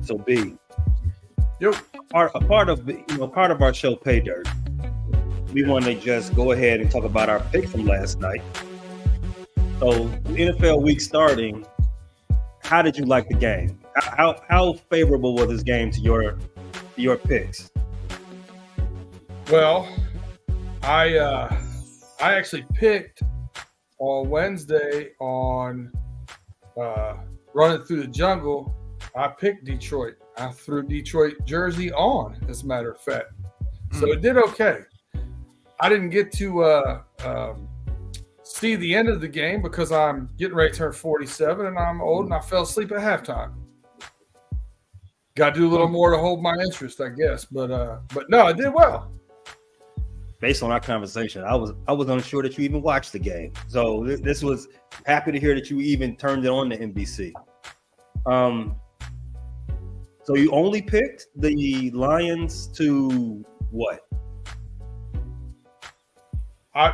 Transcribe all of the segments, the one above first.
So B, Yep. a part of our show, Pay Dirt. We want to just go ahead and talk about our pick from last night. So NFL week starting. How did you like the game? How favorable was this game to your picks? Well, I actually picked on Wednesday on running through the jungle. I picked Detroit. I threw Detroit jersey on, as a matter of fact. So it did okay. I didn't get to see the end of the game because I'm getting ready to turn 47 and I'm old and I fell asleep at halftime. Got to do a little more to hold my interest, I guess. But no, I did well. Based on our conversation, I was unsure that you even watched the game. So this was happy to hear that you even turned it on to NBC. So you only picked the Lions to what?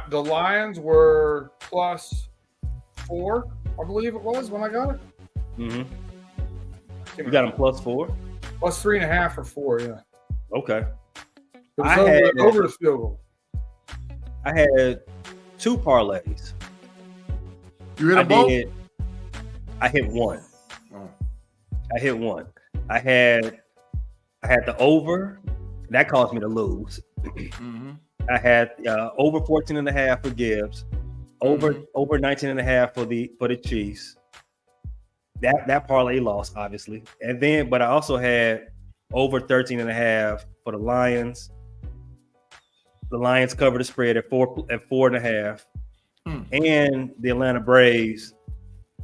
The Lions were +4, I believe it was when I got it. Mm-hmm. You got them +4? +3.5 or 4, yeah. Okay. It was over the field goal. I had 2 parlays. You hit a both? I hit one. I hit one. I had the over. That caused me to lose. Mm-hmm. I had over 14.5 for Gibbs, over 19.5 for the Chiefs. That parlay lost, obviously. And then, but I also had over 13.5 for the Lions. The Lions covered the spread at 4.5. And the Atlanta Braves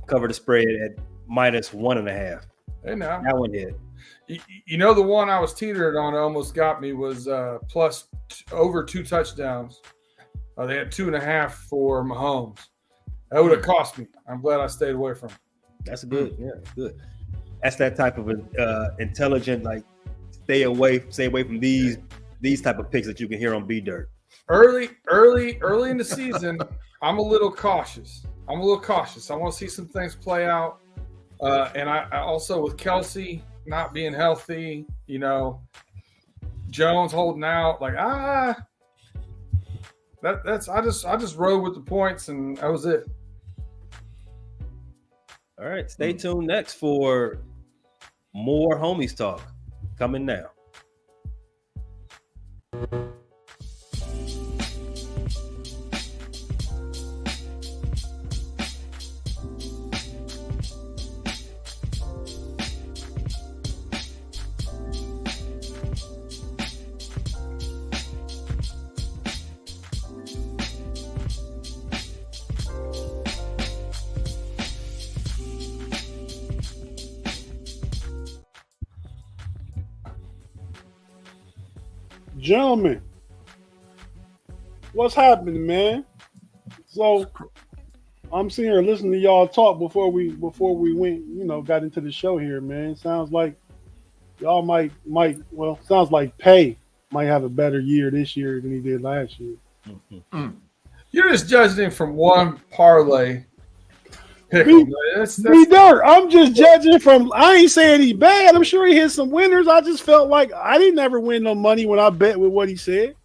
covered the spread at -1.5. Hey, now. That one hit. You know, the one I was teetering on almost got me was over 2 touchdowns. They had 2.5 for Mahomes. That would have cost me. I'm glad I stayed away from it. That's good. Yeah, good. That's that type of intelligent, like stay away from these type of picks that you can hear on B Dirt. Early in the season, I'm a little cautious. I want to see some things play out. And I also, with Kelsey not being healthy, you know, Jones holding out, like that's I just rode with the points and that was it. All right, stay tuned next for more homies talk coming now. Gentlemen, what's happening, man? So I'm sitting here listening to y'all talk before we went, got into the show here, man. Sounds like y'all might sounds like Pay might have a better year this year than he did last year. Mm-hmm. You're just judging him from one parlay. Dirt. I'm just judging from. I ain't saying he's bad. I'm sure he hit some winners. I just felt like I didn't ever win no money when I bet with what he said.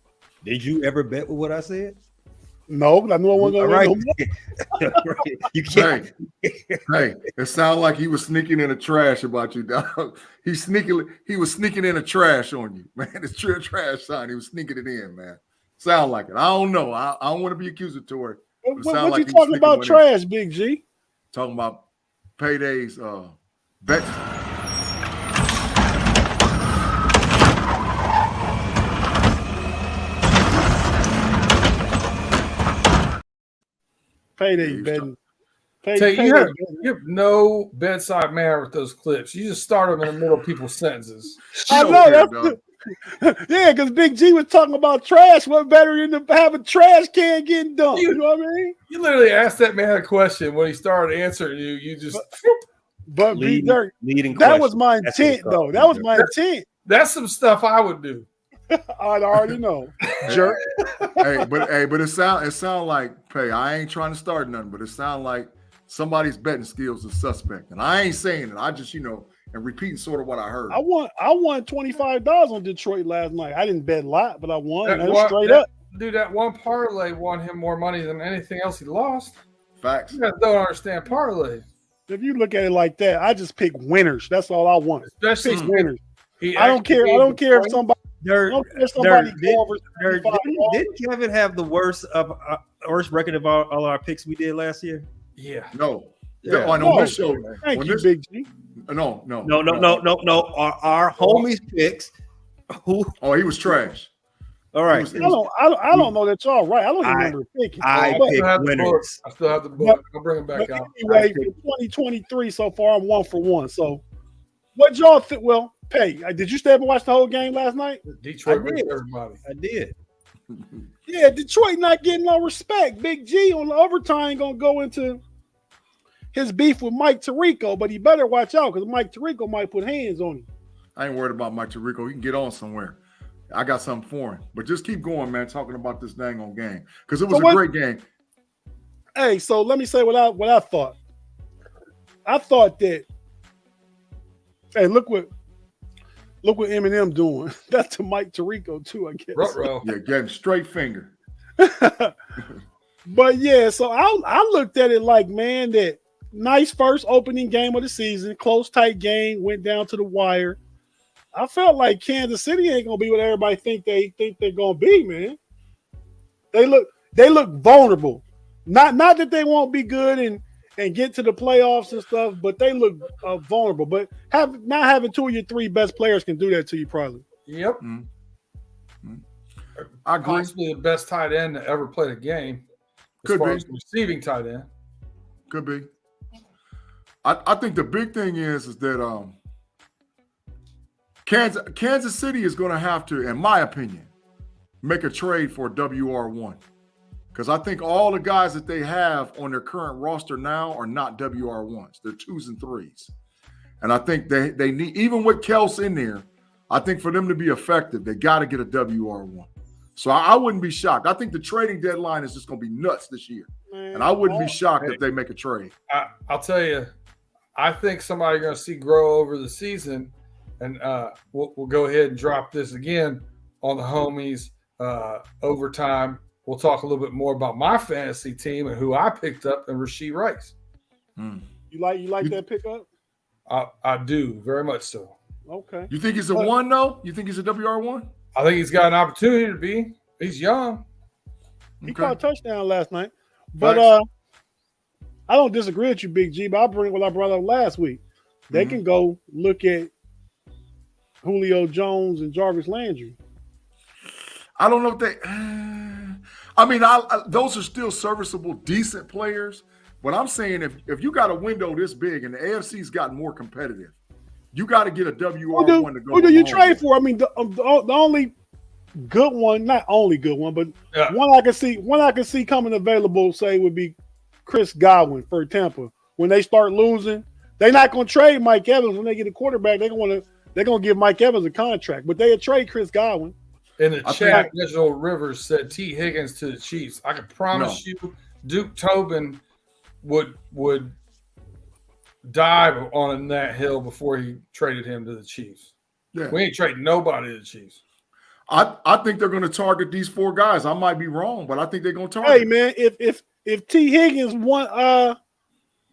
Did you ever bet with what I said? No, but I knew I wasn't going to win. Right. You can't. Hey, it sounded like he was sneaking in a trash about you, dog. He was sneaking in a trash on you, man. It's true trash sign. He was sneaking it in, man. Sound like it. I don't know. I don't want to be accusatory. What like you talking about trash, Big G? Talking about Payday's bet. Payday betting. Tate, you have no bedside manner with those clips. You just start them in the middle of people's sentences. I know. Yeah, because Big G was talking about trash. What better than to have a trash can getting dumped? You know what I mean? You literally asked that man a question. When he started answering you, you just. But B Dirt, that was my intent, though. That was my intent. That's some stuff I would do. I already know. Jerk. But it sound like Pay. I ain't trying to start nothing, but it sound like somebody's betting skills is suspect. And I ain't saying it. I just, and repeating sort of what I heard. I won $25 on Detroit last night. I didn't bet a lot, but I won. Straight up. Dude, that one parlay won him more money than anything else he lost. Facts. You guys don't understand parlay. If you look at it like that, I just pick winners. That's all I want. Especially pick winners. I don't care if somebody. Did Kevin have the worst record of all our picks we did last year? Yeah. No. Yeah. On this show. Thank you, Big G. No. Our homies picks. Oh, he was trash. All right. I don't know that y'all right. I don't even remember picking. I picked winners. I still have the book. I'll bring him back out. Anyway, for 2023 so far, I'm 1 for 1. So, what y'all think? Well, Pay, did you stay up and watch the whole game last night? Detroit versus everybody. I did. Yeah, Detroit not getting no respect. Big G on the overtime gonna go into his beef with Mike Tirico, but he better watch out because Mike Tirico might put hands on him. I ain't worried about Mike Tirico. He can get on somewhere. I got something for him. But just keep going, man, talking about this dang on game. Because it was a great game. Hey, so let me say what I thought. I thought that, hey, look what Eminem doing. That's to Mike Tirico too, I guess. Yeah, getting straight finger. But yeah, so I looked at it like, man, that nice first opening game of the season, close, tight game, went down to the wire. I felt like Kansas City ain't gonna be what everybody think they're gonna be, man. They look vulnerable. Not that they won't be good and get to the playoffs and stuff, but they look vulnerable. But not having 2 of your 3 best players can do that to you, probably. Yep. Mm-hmm. I agree. Possibly the best tight end to ever play the game. As far as receiving tight end. Could be. I think the big thing is that Kansas City is going to have to, in my opinion, make a trade for WR1. Because I think all the guys that they have on their current roster now are not WR1s. They're 2s and 3s. And I think they need, even with Kels in there, I think for them to be effective, they got to get a WR1. So I wouldn't be shocked. I think the trading deadline is just going to be nuts this year. And I wouldn't be shocked if they make a trade. I'll tell you, I think somebody's going to see grow over the season. And we'll go ahead and drop this again on the homies overtime. We'll talk a little bit more about my fantasy team and who I picked up and Rashee Rice. You like that pickup? I do, very much so. Okay. You think he's a 1 though? You think he's a WR1? I think he's got an opportunity to be. He's young. He caught a touchdown last night. But I don't disagree with you, Big G, but I'll bring what I brought up last week. They can go look at Julio Jones and Jarvis Landry. I don't know if they those are still serviceable, decent players. But I'm saying if you got a window this big and the AFC's gotten more competitive, you got to get a WR1 to go. Who do you trade for? I mean, the only good one, not only good one, but one I can see coming available, say, would be Chris Godwin for Tampa. When they start losing, they're not going to trade Mike Evans when they get a quarterback. They're going to give Mike Evans a contract, but they'll trade Chris Godwin. In the chat, Reginald Rivers said T. Higgins to the Chiefs. I can promise you Duke Tobin would dive on that hill before he traded him to the Chiefs. Yeah. We ain't trading nobody to the Chiefs. I think they're going to target these 4 guys. I might be wrong, but I think they're going to target. Hey, man, if T. Higgins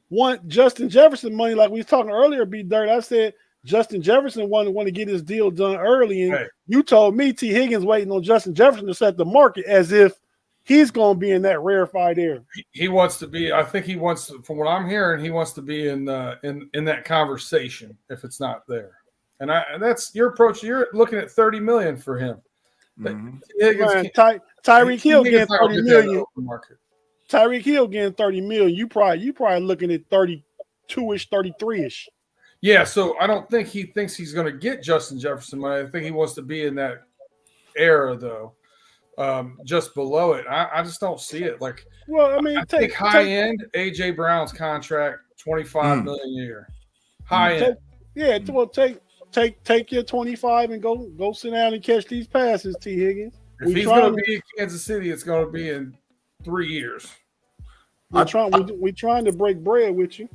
want Justin Jefferson money like we was talking earlier, B. Dirt, I said Justin Jefferson want to get his deal done early, and you told me T. Higgins waiting on Justin Jefferson to set the market as if he's going to be in that rarefied air. He wants to be. I think he wants to, from what I'm hearing, he wants to be in that conversation if it's not there. And that's your approach. You're looking at $30 million for him. Tyreek Hill getting $30 million. Tyreek Hill getting $30 million. You probably looking at 32-ish, 33-ish. Yeah, so I don't think he thinks he's going to get Justin Jefferson money. I think he wants to be in that era, though, just below it. I just don't see it. Like, well, I mean, I think high end A.J. Brown's contract, $25 million a year. High end. Yeah, well, take your 25 and go sit down and catch these passes, T. Higgins. If he's going to be in Kansas City, it's going to be in 3 years. We're trying to break bread with you.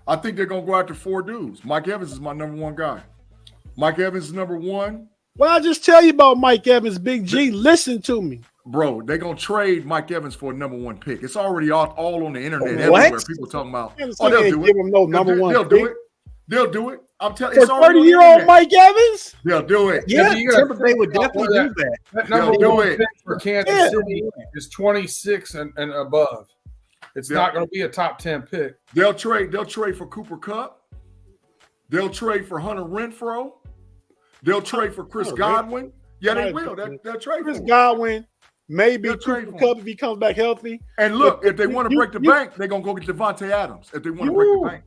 I think they're gonna go after 4 dudes. Mike Evans is my number 1 guy. Mike Evans is number 1. Well, I just tell you about Mike Evans, Big G. Listen to me. Bro, they're gonna trade Mike Evans for a number 1 pick. It's already all on the internet What? everywhere. People talking about They'll do give it. him no number 1 They'll pick. do it. They'll do it. I'm telling For you, it's already on the 30-year-old internet. Mike Evans? They'll do it. Yeah, you gotta Tampa Bay would definitely do that. That number do 1 it. pick for Kansas City is 26 and above. It's not going to be a top 10 pick. They'll trade for Cooper Kupp. They'll trade for Hunter Renfrow. They'll trade for Chris Godwin. Yeah, they will. They'll trade Chris for him. Godwin, maybe They'll trade Cooper for him. Kupp if he comes back healthy. And look, if they want to break the bank, they're going to go get Devontae Adams. If they want to break the bank,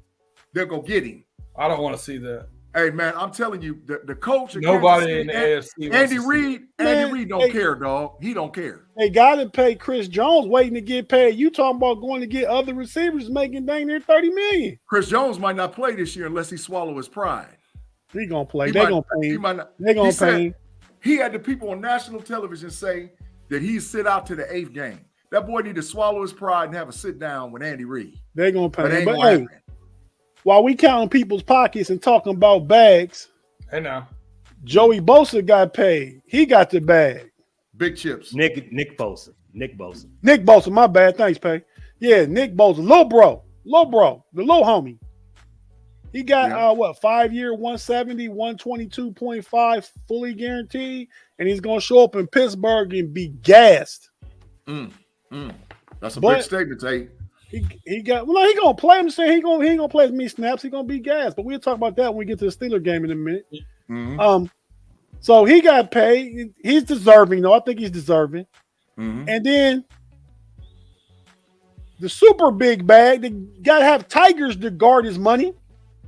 they'll go get him. I don't want to see that. Hey, man, I'm telling you, the coach. Nobody in the AFC. Andy Reid don't care, dog. He don't care. They got to pay Chris Jones waiting to get paid. You talking about going to get other receivers making dang near $30 million. Chris Jones might not play this year unless he swallow his pride. He going to play. They're going to pay him. They're going to pay him. He had the people on national television say that he'd sit out to the 8th game. That boy need to swallow his pride and have a sit down with Andy Reid. They're going to pay him. Ain't But gonna hey, happen. while we counting people's pockets and talking about bags, Hey, now. Joey Bosa got paid. He got the bag. Big chips. Nick Bosa. Nick Bosa, my bad. Thanks, Pay. Yeah, Nick Bosa, little bro, the little homie. He got 5 year, 170, 122.5 fully guaranteed, and he's gonna show up in Pittsburgh and be gassed. That's a big statement, Tate. He got well. He gonna play. I'm saying he ain't gonna play as many snaps. He gonna be gassed. But we'll talk about that when we get to the Steeler game in a minute. Mm-hmm. So he got paid. He's deserving, though. I think he's deserving. Mm-hmm. And then the super big bag. They gotta have Tigers to guard his money,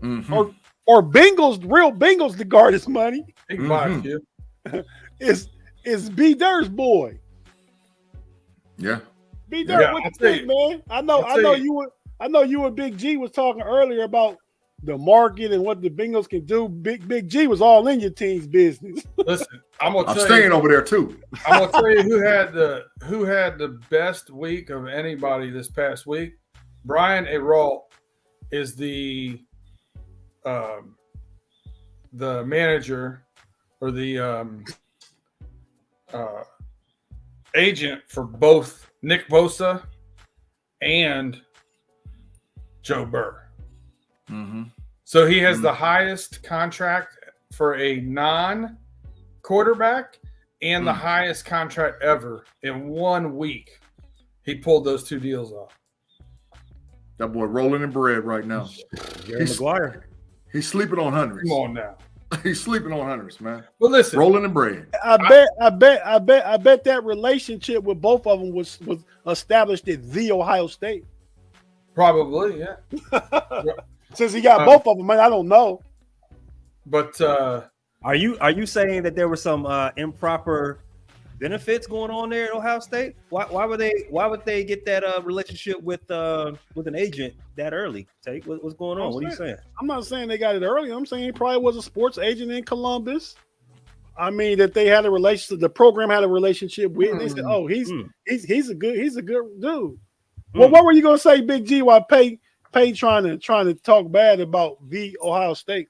or Bengals, real Bengals to guard his money. Big box, kid. Is B Dirt's boy. Yeah. B Dirt, what you think, man? I know you and Big G was talking earlier about the market and what the Bengals can do. Big G was all in your team's business. Listen, I'm staying over there too. I'm gonna tell you who had the best week of anybody this past week. Brian Aralt is the manager or the agent for both Nick Bosa and Joe Burrow. Mm-hmm. So he has the highest contract for a non-quarterback and the highest contract ever in 1 week. He pulled those 2 deals off. That boy rolling in bread right now. McGuire. He's sleeping on hundreds. Come on now. He's sleeping on hundreds, man. Well, listen, rolling in bread. I bet that relationship with both of them was established at the Ohio State. probably, yeah. Since he got both of them, man, I don't know. But are you saying that there were some improper benefits going on there at Ohio State? Why would they get that relationship with an agent that early? Tate, what's going on? What are you saying? I'm not saying they got it early. I'm saying he probably was a sports agent in Columbus. I mean that they had a relationship. The program had a relationship with. And they said, "Oh, he's a good dude." Well, what were you gonna say, Big G? While Pay trying to talk bad about the Ohio State?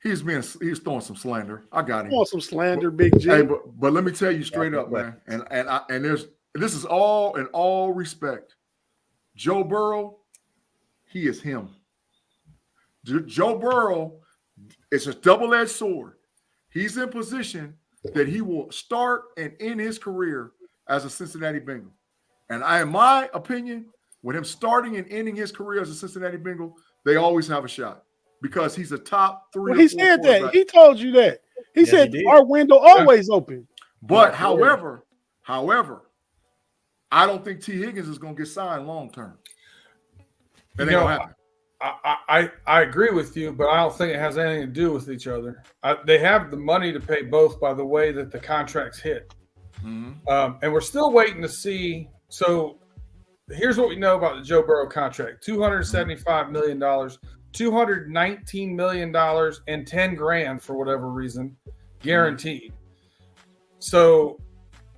He's throwing some slander. I got him. Throwing some slander, Big G. Hey, but let me tell you straight up, man. And this is all in all respect. Joe Burrow, he is him. Joe Burrow is a double-edged sword. He's in position that he will start and end his career as a Cincinnati Bengal. And in my opinion, with him starting and ending his career as a Cincinnati Bengal, they always have a shot because he's a top 3. Well, he said that. He told you that. He said our window always open. But however, I don't think T. Higgins is going to get signed long term. That ain't going to happen. I agree with you, but I don't think it has anything to do with each other. They have the money to pay both by the way that the contracts hit. Mm-hmm. And we're still waiting to see. So here's what we know about the Joe Burrow contract: $275 million, $219 million, and $10,000 for whatever reason, guaranteed. So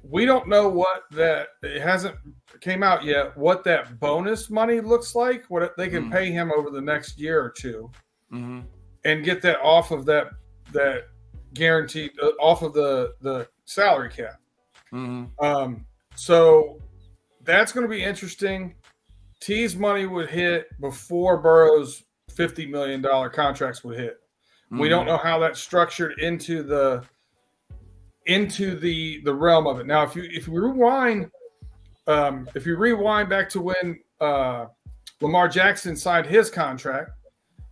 we don't know what that it hasn't came out yet. What that bonus money looks like? What they can pay him over the next year or two, and get that off of that guaranteed off of the salary cap. So that's going to be interesting. T's money would hit before Burrow's $50 million contracts would hit. We don't know how that's structured into the realm of it. Now, if you rewind back to when Lamar Jackson signed his contract,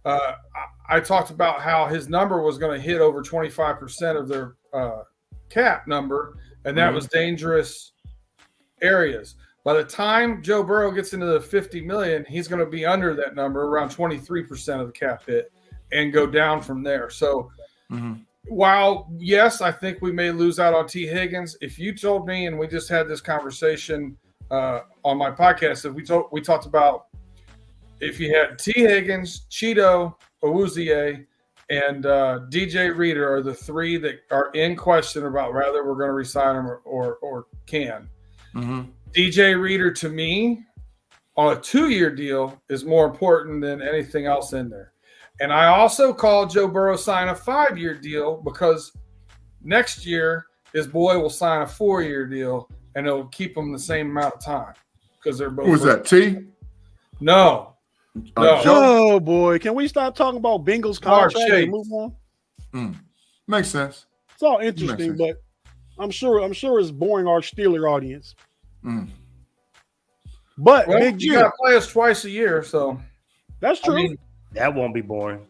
I talked about how his number was going to hit over 25% of their cap number, and that was dangerous areas. By the time Joe Burrow gets into the 50 million, he's going to be under that number, around 23% of the cap hit, and go down from there. So while, yes, I think we may lose out on T. Higgins, if you told me, and we just had this conversation on my podcast, that we talked about if you had T. Higgins, Cheeto, Awuzie, and DJ Reader are the three that are in question about whether we're going to resign them or can. DJ Reader, to me, on a 2-year deal is more important than anything else in there. And I also called Joe Burrow sign a 5-year deal because next year his boy will sign a 4-year deal and it'll keep him the same amount of time because they're both. Who was that? T? No. Oh boy, can we stop talking about Bengals contract and move on? Makes sense. It's all interesting, but I'm sure it's boring our Steeler audience. But Big G, you got to play us twice a year, so that's true. I mean, that won't be boring.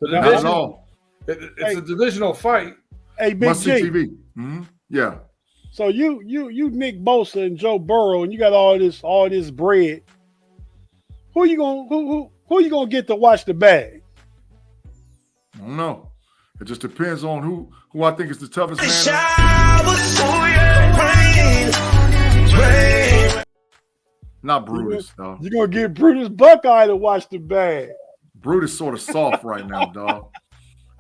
Not at all. It's a divisional fight. Hey, Big Must G. see TV. Yeah. So you Nick Bosa and Joe Burrow, and you got all this bread. Who you gonna get to watch the bag? I don't know. It just depends on who I think is the toughest man. Not Brutus, though. You're gonna get Brutus Buckeye to watch the bag. Brutus sort of soft right now, dog.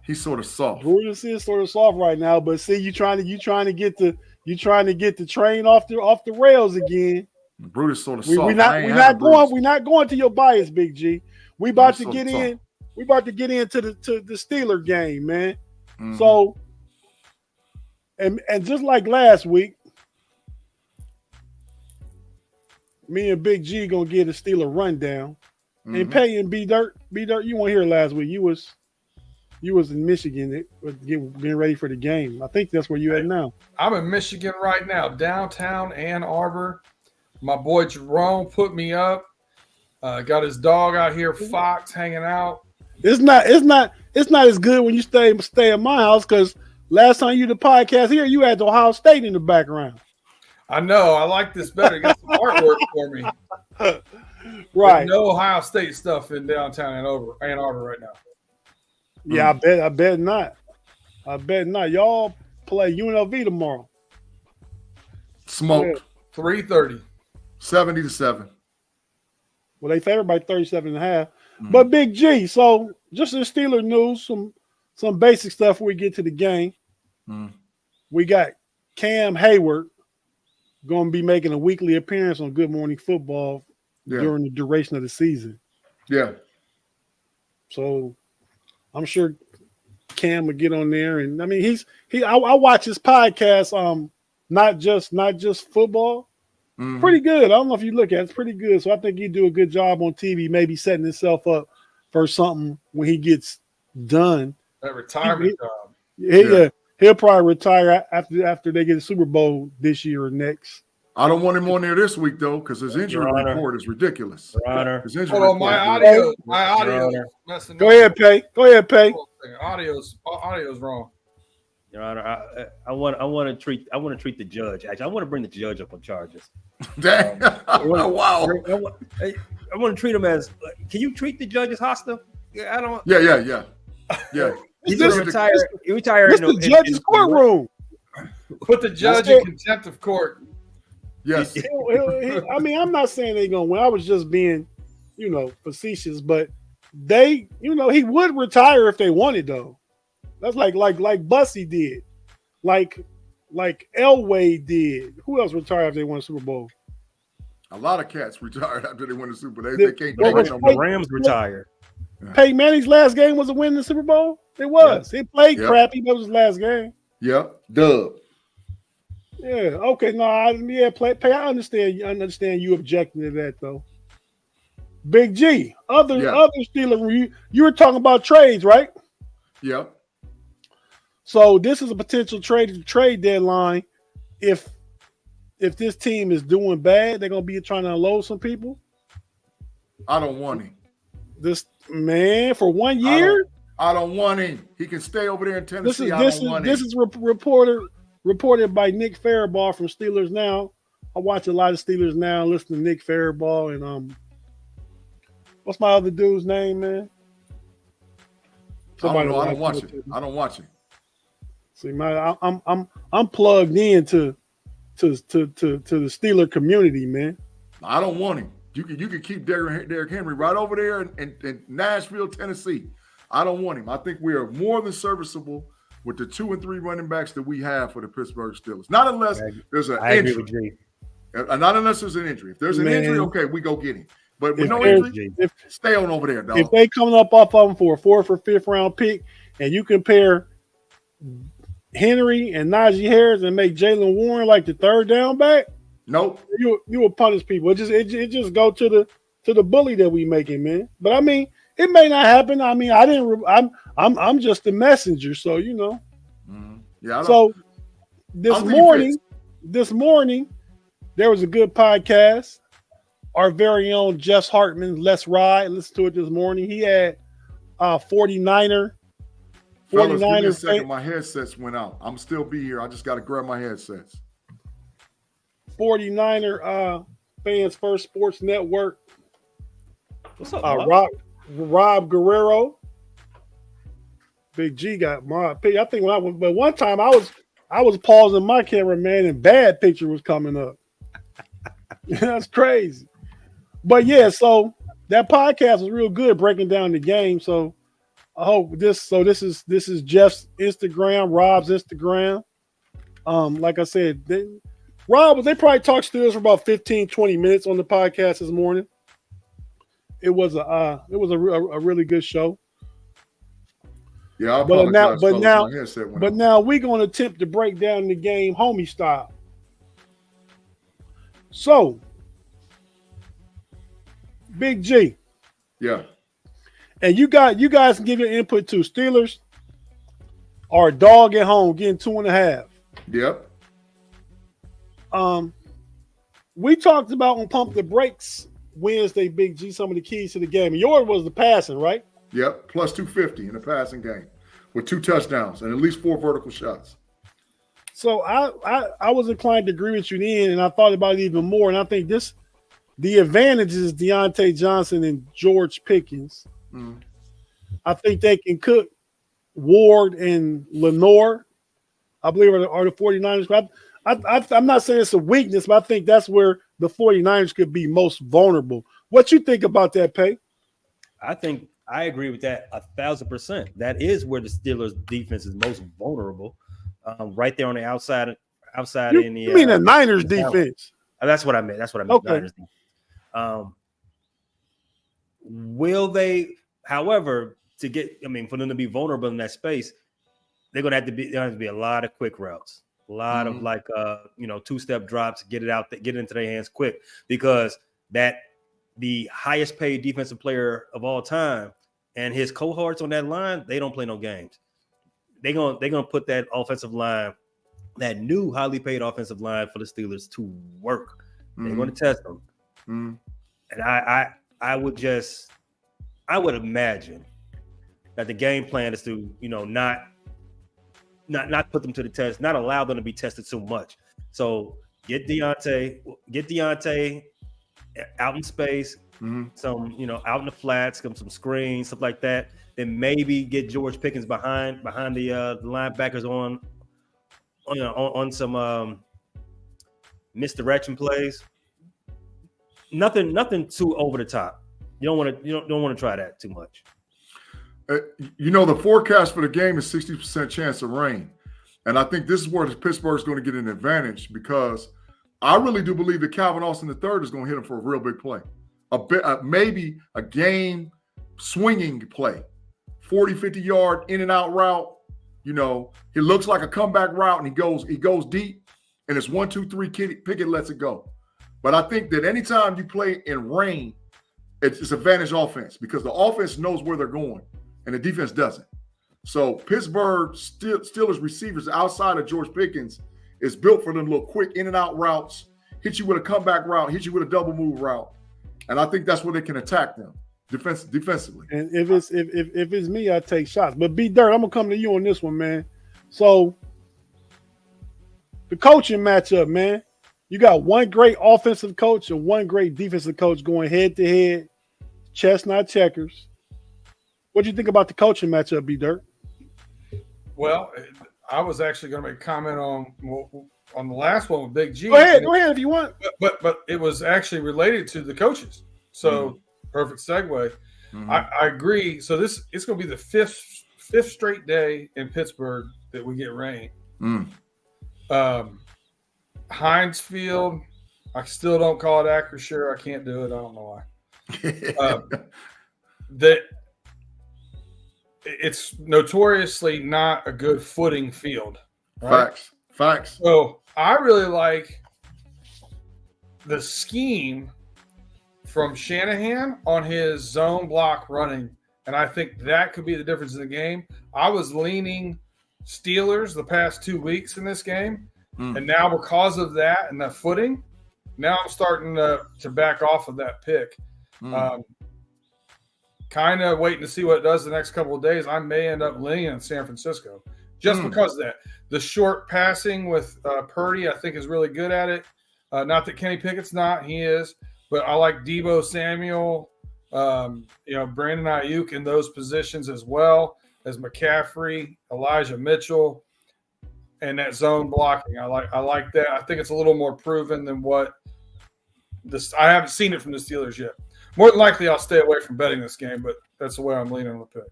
He's sort of soft. Brutus is sort of soft right now, but see, you trying to get the train off the rails again. Brutus sort of soft. We're not going to your bias, Big G. We about to get in. We about to get into the Steeler game, man. So, and just like last week, me and Big G gonna get a Steeler rundown. And Pay and B Dirt, you weren't here last week. You was in Michigan getting ready for the game. I think that's where you at now. I'm in Michigan right now, downtown Ann Arbor. My boy Jerome put me up. Got his dog out here, Fox, hanging out. It's not as good when you stay at my house because last time you did the podcast here, you had the Ohio State in the background. I know. I like this better. Get some artwork for me. Right. There's no Ohio State stuff in downtown Ann Arbor right now. Yeah, I bet not. I bet not. Y'all play UNLV tomorrow. Smoked. 3:30. 70-7. Well, they favored by 37.5. But Big G, so just in Steeler news, some basic stuff before we get to the game. We got Cam Hayward going to be making a weekly appearance on Good Morning Football during the duration of the season. Yeah. So I'm sure Cam would get on there, and I mean I watch his podcast. Not just football. Pretty good. I don't know if you look at it, it's pretty good. So I think he'd do a good job on TV, maybe setting himself up for something when he gets done. That retirement job. He'll probably retire after they get a Super Bowl this year or next. I don't want him on there this week though, because his injury report is ridiculous. His injury report. My audio. Go ahead, Pay. Audio's wrong. Your Honor, I want to treat the judge. Actually, I want to bring the judge up on charges. Dang! Wow! I want to treat him as. Can you treat the judge as hostile? I don't. Yeah. He's gonna retire. He retired. It's the judge's courtroom. Put the judge in contempt of court. Yes. I mean, I'm not saying they're gonna win. I was just being, facetious. But he would retire if they wanted, though. That's like Bussy did. Like like Elway did. Who else retired after they won the Super Bowl? A lot of cats retired after they won the Super Bowl. They can't Well, catch The no more. Rams retired. Peyton Manning's last game was a win in the Super Bowl. It was. He played crappy, but it was his last game. Yep, dub. Yeah. Okay. No. Pay. I understand. I understand you objecting to that though. Big G. Other Steelers. You were talking about trades, right? Yep. So this is a potential trade deadline. If this team is doing bad, they're gonna be trying to unload some people. I don't want him. This man for 1 year. I don't want him. He can stay over there in Tennessee. This is reported by Nick Faribault from Steelers Now. I watch a lot of Steelers Now. Listen to Nick Faribault and what's my other dude's name, man? I don't watch it. I don't watch it. See, I'm plugged into the Steeler community, man. I don't want him. You can keep Derrick Henry right over there in Nashville, Tennessee. I don't want him. I think we are more than serviceable with the 2 and 3 running backs that we have for the Pittsburgh Steelers. Not unless there's an injury. Not unless there's an injury. If there's an injury, okay, we go get him. But with no injury, stay on over there, dog. If they coming up off of them for a 4th or 5th round pick, and you compare Henry and Najee Harris and make Jalen Warren like the 3rd down back, nope. You will punish people. It just go to the bully that we making, man. But I mean, it may not happen. I mean, I'm just the messenger, so you know. Mm-hmm. Yeah. So this morning, there was a good podcast. Our very own Jess Hartman, Let's Ride. Listen to it this morning. He had 49er. Fellas, give me a second. My headsets went out. I'm still be here. I just got to grab my headsets. 49er Fans First Sports Network. What's up, Rob Guerrero. Big G got my pick. I think but one time I was pausing my camera, man, and bad picture was coming up. That's crazy. But yeah, so that podcast was real good breaking down the game. So I hope this is Jeff's Instagram, Rob's Instagram. Like I said, they probably talked to us for about 15, 20 minutes on the podcast this morning. It was a really good show. Yeah, but now we're going to attempt to break down the game homie style. So, Big G. Yeah. And you guys can give your input to Steelers or dog at home getting 2.5. Yep. We talked about on Pump the Brakes Wednesday, Big G, some of the keys to the game. Yours was the passing, right? Yep. Plus 250 in the passing game with 2 touchdowns and at least 4 vertical shots. So I was inclined to agree with you then, and I thought about it even more. And I think the advantage is Deontay Johnson and George Pickens. Mm. I think they can cook Ward and Lenore, I believe, are the 49ers. I'm not saying it's a weakness, but I think that's where the 49ers could be most vulnerable. What you think about that, Pay? I think I agree with that 1,000%. That is where the Steelers' defense is most vulnerable, right there on the outside. In the you mean the Niners' defense? That's what I meant. Okay. Niners defense. Will they? However, for them to be vulnerable in that space, they're going to have to be a lot of quick routes, a lot of 2-step drops, get it into their hands quick, because the highest paid defensive player of all time and his cohorts on that line, they don't play no games. They're gonna put that offensive line, that new highly paid offensive line for the Steelers, to work. Mm-hmm. They're going to test them. Mm-hmm. And I would imagine that the game plan is to, not put them to the test, not allow them to be tested so much. So get Deontay out in space, some, out in the flats, some screens, stuff like that. Then maybe get George Pickens behind the linebackers on some misdirection plays. Nothing too over the top. You don't want to try that too much. The forecast for the game is 60% chance of rain. And I think this is where Pittsburgh's going to get an advantage because I really do believe that Calvin Austin III is going to hit him for a real big play. Maybe a game swinging play, 40, 50-yard in and out route. You know, he looks like a comeback route and he goes deep and it's 1, 2, 3, Pickett lets it go. But I think that anytime you play in rain, it's advantage offense because the offense knows where they're going and the defense doesn't. So Pittsburgh Steelers receivers outside of George Pickens is built for them little quick in and out routes, hit you with a comeback route, hit you with a double move route. And I think that's where they can attack them defensively. And if it's me, I take shots. But B-Dirt, I'm gonna come to you on this one, man. So the coaching matchup, man. You got one great offensive coach and one great defensive coach going head to head, chestnut checkers. What do you think about the coaching matchup, B-Dirt? Well, I was actually going to make a comment on the last one with Big G. Go ahead if you want. But it was actually related to the coaches. So perfect segue. Mm-hmm. I agree. So it's going to be the fifth straight day in Pittsburgh that we get rain. Heinz Field, I still don't call it Acrisure. I can't do it. I don't know why. That it's notoriously not a good footing field. Right? Facts. So I really like the scheme from Shanahan on his zone block running, and I think that could be the difference in the game. I was leaning Steelers the past 2 weeks in this game, and now because of that and that footing, now I'm starting to back off of that pick. Kind of waiting to see what it does the next couple of days. I may end up leaning on San Francisco just because of that. The short passing with Purdy, I think, is really good at it. Not that Kenny Pickett's not. He is. But I like Deebo Samuel, Brandon Ayuk in those positions as well as McCaffrey, Elijah Mitchell, and that zone blocking. I like that. I think it's a little more proven than what this. I haven't seen it from the Steelers yet. More than likely, I'll stay away from betting this game, but that's the way I'm leaning on the pick.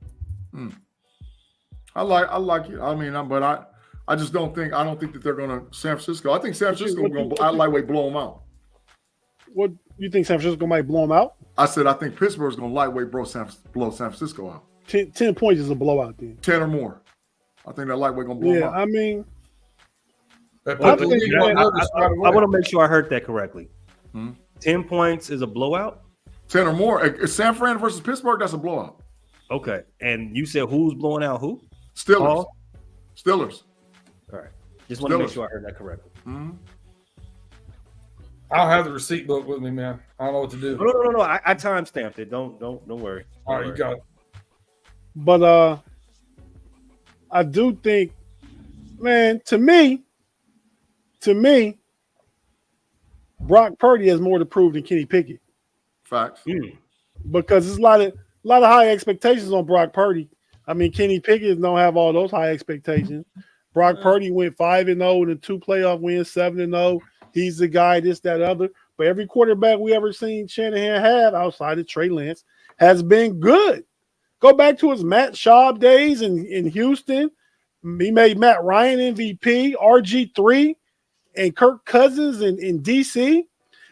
I like it. I mean, but I just don't think that they're going to San Francisco. I think San Francisco is going to lightweight blow them out. What you think? San Francisco might blow them out? I said I think Pittsburgh's going to lightweight blow San Francisco out. 10 points is a blowout then. 10 or more. I think that lightweight going to blow them out. I mean, I want to make sure I heard that correctly. 10 points is a blowout? 10 or more. It's San Fran versus Pittsburgh, that's a blowout. Okay. And you said who's blowing out who? Steelers. Steelers. All right. Just want to make sure I heard that correctly. I don't have the receipt book with me, man. I don't know what to do. No. I time-stamped it. Don't worry. All right, you got it. But I do think, man, to me, Brock Purdy has more to prove than Kenny Pickett. Facts. Because there's a lot of high expectations on Brock Purdy. I mean, Kenny Pickett don't have all those high expectations. Brock Purdy went 5-0 and 2 playoff wins, 7-0. He's the guy, this, that, other. But every quarterback we ever seen Shanahan have outside of Trey Lance has been good. Go back to his Matt Schaub days in Houston. He made Matt Ryan MVP, RG3, and Kirk Cousins in D.C.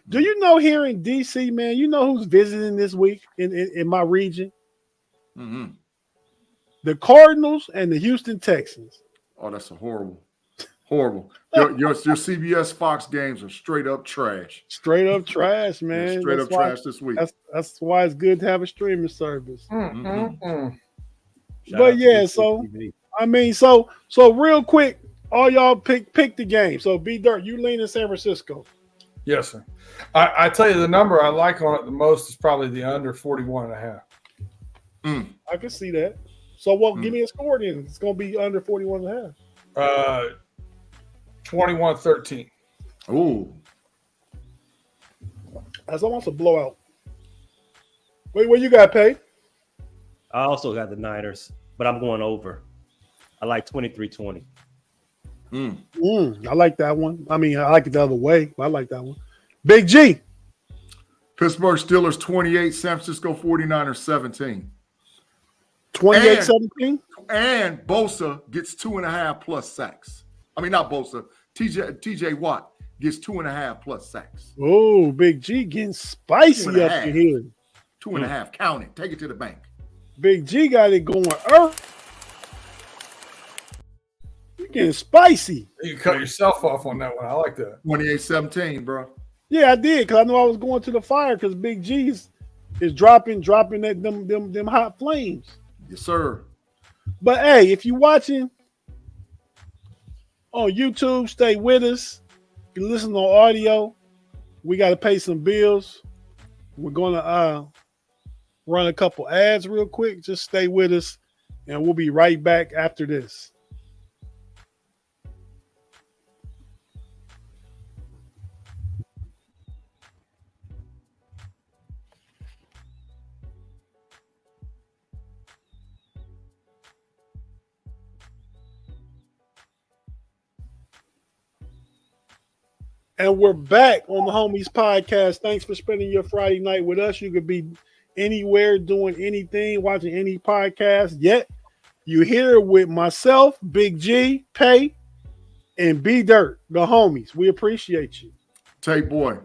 Do you know here in D.C., man, you know who's visiting this week in my region? The Cardinals and the Houston Texans. Oh, that's horrible. Your CBS Fox games are straight up trash. Straight up trash, man. Yeah, straight up trash this week. That's why it's good to have a streaming service. But yeah, so I mean, so real quick, all y'all pick the game. So B-Dirt, you lean in San Francisco. Yes, sir. I tell you the number I like on it the most is probably the under 41.5. I can see that. So give me a score then. It's gonna be under 41.5. 21-13. Ooh. That's almost a blowout. Wait, what you got, Pay? I also got the Niners, but I'm going over. I like 23-20. I like that one. I mean, I like it the other way, but I like that one. Big G. Pittsburgh Steelers 28, San Francisco 49ers 17. 28-17? And Bosa gets 2.5 plus sacks. I mean, not Bosa. TJ Watt gets 2.5 plus sacks. Oh, Big G getting spicy up in here. 2.5. Count it. Take it to the bank. Big G got it going earth. You getting spicy. You can cut yourself off on that one. I like that. 28-17, bro. Yeah, I did because I know I was going to the fire because Big G's is dropping that them hot flames. Yes, sir. But hey, if you're watching on YouTube, stay with us. If you listen on audio, we got to pay some bills. We're gonna run a couple ads real quick. Just stay with us, and we'll be right back after this. And we're back on the Homies Podcast. Thanks for spending your Friday night with us. You could be anywhere doing anything, watching any podcast. Yet you here with myself, Big G, Pay, and B Dirt, the homies. We appreciate you. Tate boy,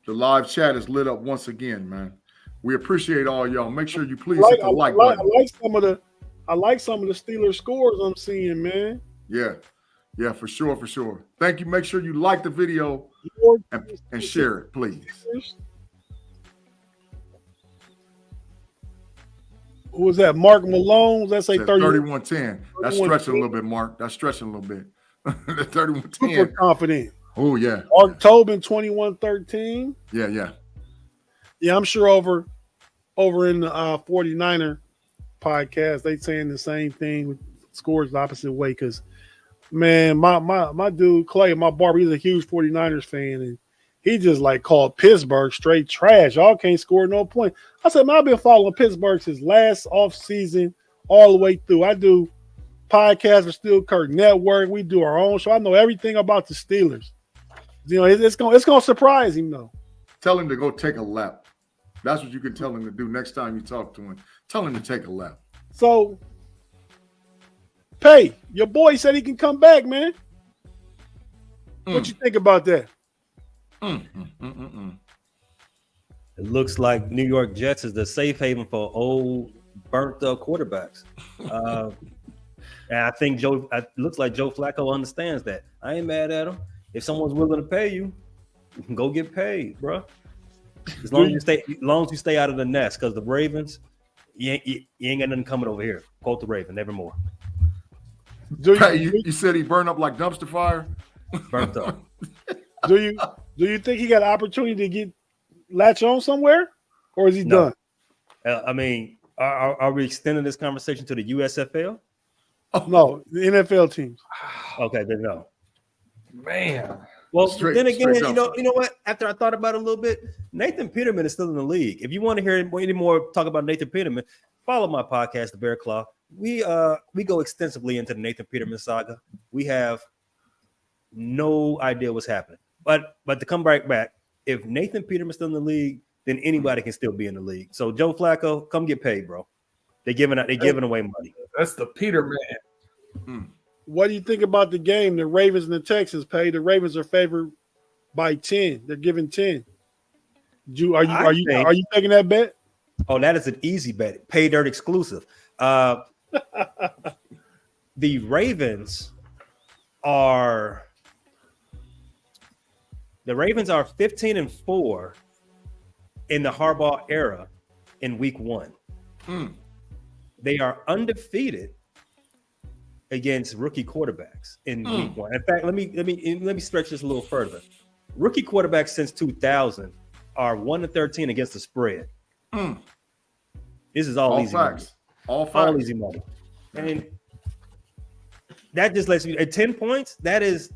the live chat is lit up once again, man. We appreciate all y'all. Make sure you please hit the like button. I like some of the Steelers scores I'm seeing, man. Yeah, for sure. Thank you. Make sure you like the video and share it, please. Who was that? Mark Malone? That's a 31-10. That's stretching a little bit, Mark. That's stretching a little bit. 31-10. Super confident. Oh, yeah. Mark Tobin, 21-13. Yeah. Yeah, I'm sure over in the 49er podcast, they saying the same thing with scores the opposite way because man, my dude Clay, my barber, he's a huge 49ers fan, and he just like called Pittsburgh straight trash. Y'all can't score no point. I said, man, I've been following Pittsburgh since last offseason all the way through. I do podcasts for Steel Curtain Network. We do our own show. I know everything about the Steelers. You know, it's gonna surprise him though. Tell him to go take a lap. That's what you can tell him to do next time you talk to him. Tell him to take a lap. So, Pay, your boy said he can come back, man. What you think about that? It looks like New York Jets is the safe haven for old, burnt-up quarterbacks. And I think it looks like Joe Flacco understands that. I ain't mad at him. If someone's willing to pay you, go get paid, bro. As long as you stay out of the nest, because the Ravens, you ain't got nothing coming over here. Quote the Raven, nevermore. You said he burned up like dumpster fire? Burnt up. Do you think he got an opportunity to get latch on somewhere, or is he done? I mean, are we extending this conversation to the USFL? No, the NFL teams. Okay, then no. Man. Well, then again, you know what? After I thought about it a little bit, Nathan Peterman is still in the league. If you want to hear any more talk about Nathan Peterman, follow my podcast, The Bear Claw. We go extensively into the Nathan Peterman saga. We have no idea what's happening. But to come right back, if Nathan Peterman's still in the league, then anybody can still be in the league. So Joe Flacco, come get paid, bro. They're giving away money. That's the Peterman. What do you think about the game? The Ravens and the Texans pay. The Ravens are favored by 10. They're giving 10. Are you taking that bet? Oh, that is an easy bet. Pay dirt exclusive. The Ravens are 15-4 in the Harbaugh era in week 1. They are undefeated against rookie quarterbacks in week 1. In fact, let me stretch this a little further. Rookie quarterbacks since 2000 are 1-13 against the spread. This is all easy facts. Money. All easy money. And that just lets you at 10 points. That's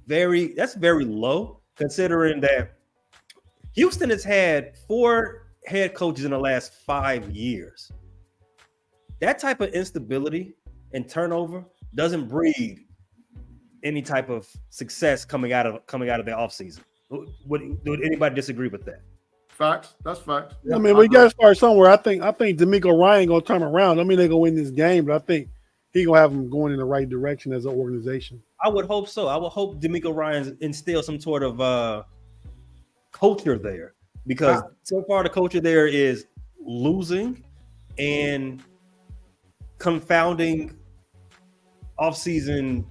very low considering that Houston has had 4 head coaches in the last 5 years. That type of instability and turnover doesn't breed any type of success coming out of the offseason. Would anybody disagree with that? Facts. That's facts. I mean, we got to start somewhere. I think DeMeco Ryan gonna turn around. I mean, they're gonna win this game, but I think he gonna have them going in the right direction as an organization. I would hope so. I would hope D'Amico Ryan instills some sort of culture there, because so far the culture there is losing and confounding off-season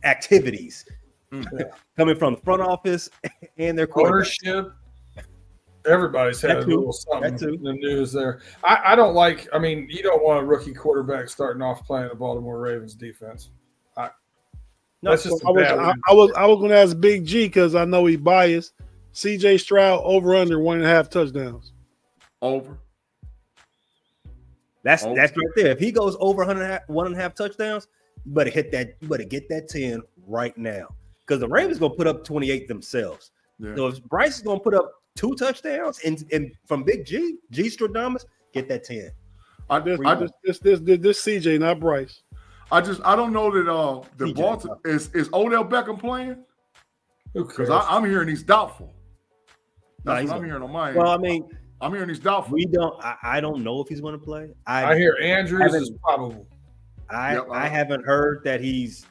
activities coming from the front office and their ownership. Everybody's had a little something in the news there. I don't like. I mean, you don't want a rookie quarterback starting off playing the Baltimore Ravens defense. That's just I was going to ask Big G because I know he's biased. CJ Stroud over under 1.5 touchdowns. Over. That's right there. If he goes over 1.5 touchdowns, you better hit that. You better get that 10 right now, because the Ravens gonna put up 28 themselves. Yeah. So if Bryce is gonna put up 2 touchdowns and from Big G Stradamus, get that 10. This CJ, not Bryce. I don't know that the Baltimore is Odell Beckham playing, because I'm hearing he's doubtful. That's what I'm hearing on my end. Well, I mean, I'm hearing he's doubtful. I don't know if he's going to play. I hear Andrews is probable. I haven't heard that he's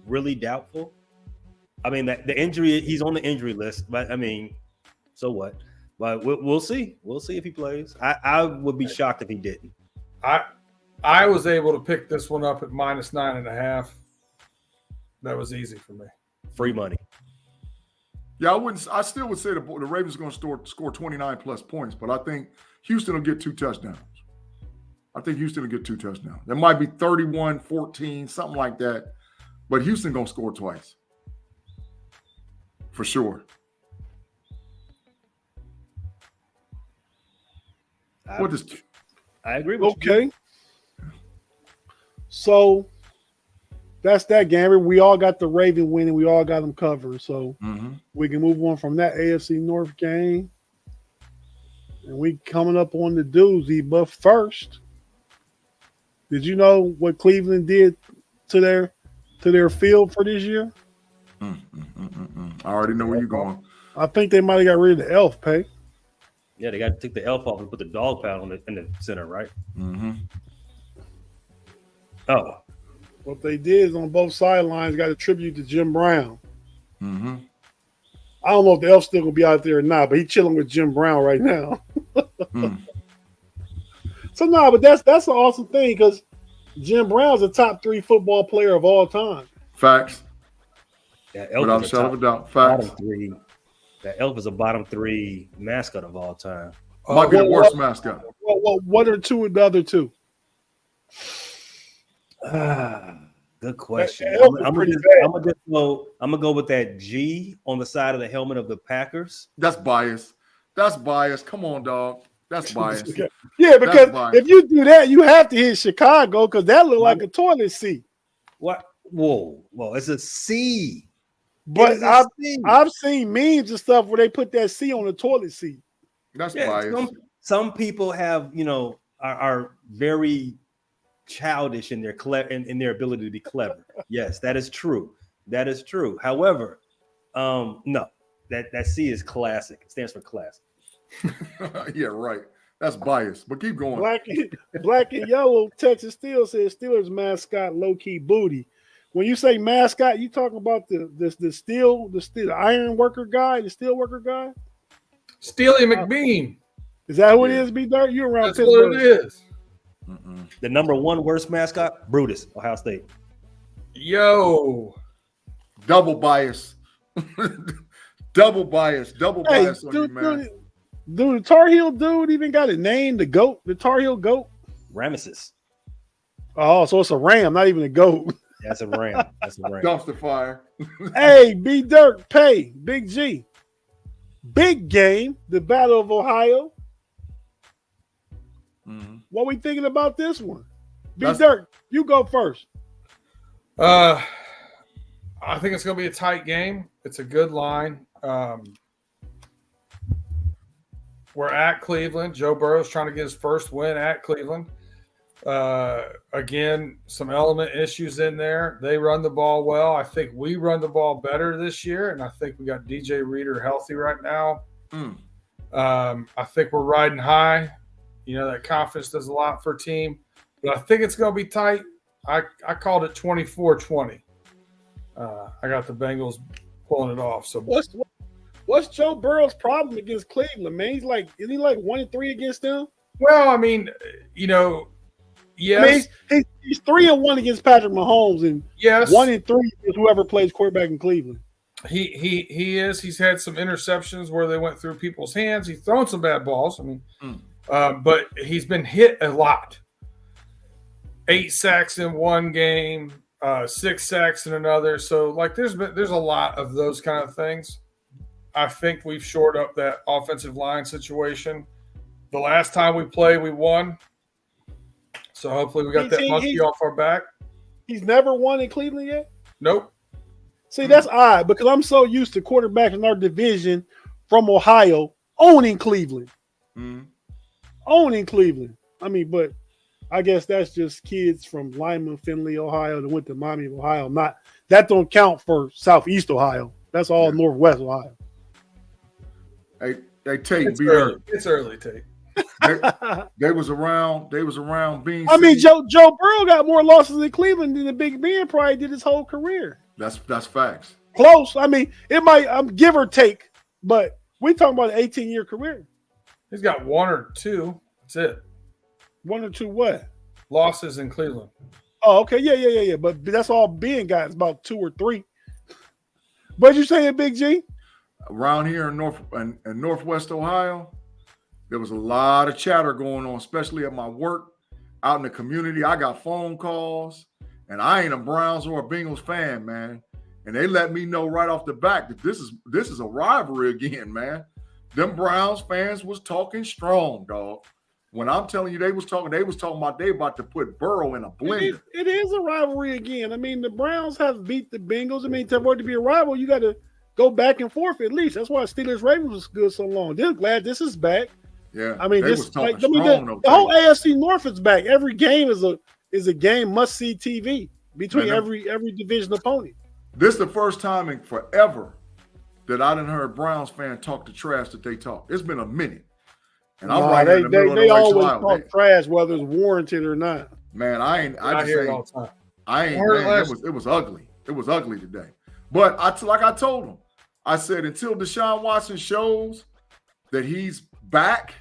really doubtful. I mean, the injury, he's on the injury list, but I mean, so what? But we'll see. We'll see if he plays. I would be shocked if he didn't. I was able to pick this one up at -9.5. That was easy for me. Free money. Yeah, I still would say the Ravens are going to score 29 plus points, but I think Houston will get 2 touchdowns. There might be 31-14, something like that, but Houston going to score twice. For sure. I agree with you. Okay. So that's that game. We all got the Raven winning. We all got them covered. So we can move on from that AFC North game. And we coming up on the doozy. But first, did you know what Cleveland did to their field for this year? I already know where you're going. I think they might have got rid of the elf pay. Yeah, they got to take the elf off and put the dog pound in the center, right? Mm-hmm. Oh. What they did is on both sidelines got a tribute to Jim Brown. Mm-hmm. I don't know if the elf's still going to be out there or not, but he's chilling with Jim Brown right now. So, no, but that's an awesome thing because Jim Brown's a top 3 football player of all time. Facts. Yeah, without a shadow of a doubt. Facts. That elf is a bottom 3 mascot of all time. Might be the worst mascot. Well, what are two of the other two? Good question. I'm gonna go with that G on the side of the helmet of the Packers. That's bias. Come on, dog. That's bias. Yeah, because if you do that, you have to hit Chicago because that looked like a toilet seat. What? Whoa, it's a C. But I've seen memes and stuff where they put that C on the toilet seat. That's bias. Some people have, are very childish in their in their ability to be clever. Yes, that is true. However, no, that C is classic. It stands for classic. Yeah, right. That's bias. But keep going. Black and yellow. Texas Steel says Steelers mascot low key booty. When you say mascot, you talking about the steel, the iron worker guy, the steel worker guy? Steely McBean. Is that who it is, B-Dirt? You around That's Pittsburgh. what it is. The number 1 worst mascot, Brutus, Ohio State. Yo. Double bias. Double bias on you, man. Dude, the Tar Heel dude even got a name, the GOAT, the Tar Heel GOAT. Ramesses. Oh, so it's a ram, not even a goat. That's a ram. Dumpster fire. Hey, B-Dirt, Pay, Big G. Big game, the Battle of Ohio. What we thinking about this one? B-Dirt, you go first. I think it's going to be a tight game. It's a good line. We're at Cleveland. Joe Burrow's trying to get his first win at Cleveland. Again, some element issues in there. They run the ball well. I think we run the ball better this year, and I think we got DJ Reader healthy right now. I think we're riding high. That confidence does a lot for a team. But I think it's going to be tight. I called it 24-20. I got the Bengals pulling it off. So what's Joe Burrow's problem against Cleveland, man? Isn't he like 1-3 against them? Well, I mean, yes. I mean, he's 3-1 against Patrick Mahomes, and yes, 1-3 against whoever plays quarterback in Cleveland. He is. He's had some interceptions where they went through people's hands. He's thrown some bad balls. I mean, but he's been hit a lot. 8 sacks in one game, 6 sacks in another. So, like, there's a lot of those kind of things. I think we've shored up that offensive line situation. The last time we played, we won. So hopefully we got that monkey off our back. He's never won in Cleveland yet? Nope. See, that's odd because I'm so used to quarterbacks in our division from Ohio owning Cleveland. Owning Cleveland. I mean, but I guess that's just kids from Lyman, Findlay, Ohio that went to Miami, Ohio. That don't count for Southeast Ohio. That's all Northwest Ohio. Hey, Tate, it's early, Tate. They was around being. I mean, Joe Burrow got more losses in Cleveland than the Big Ben probably did his whole career. That's facts. Close. I mean, it might give or take, but we talking about an 18-year career. He's got 1 or 2. That's it. 1 or 2 what? Losses in Cleveland. Oh, okay. Yeah. But that's all Ben got. It's about 2 or 3. What'd you say, Big G? Around here in Northwest Ohio, there was a lot of chatter going on, especially at my work, out in the community. I got phone calls, and I ain't a Browns or a Bengals fan, man. And they let me know right off the bat that this is a rivalry again, man. Them Browns fans was talking strong, dog. When I'm telling you they was talking about they about to put Burrow in a blender. It is a rivalry again. I mean, the Browns have beat the Bengals. I mean, for it to be a rival, you got to go back and forth at least. That's why Steelers Ravens was good so long. They're glad this is back. Yeah, I mean, the whole AFC North is back. Every game is a game must see TV between every division opponent. This is the first time in forever that I done heard Browns fan talk the trash that they talk. It's been a minute, and I'm right in the middle of the always talk trash whether it's warranted or not. Man, I hear it all the time. It was ugly. It was ugly today. But like I told him, I said until Deshaun Watson shows that he's back,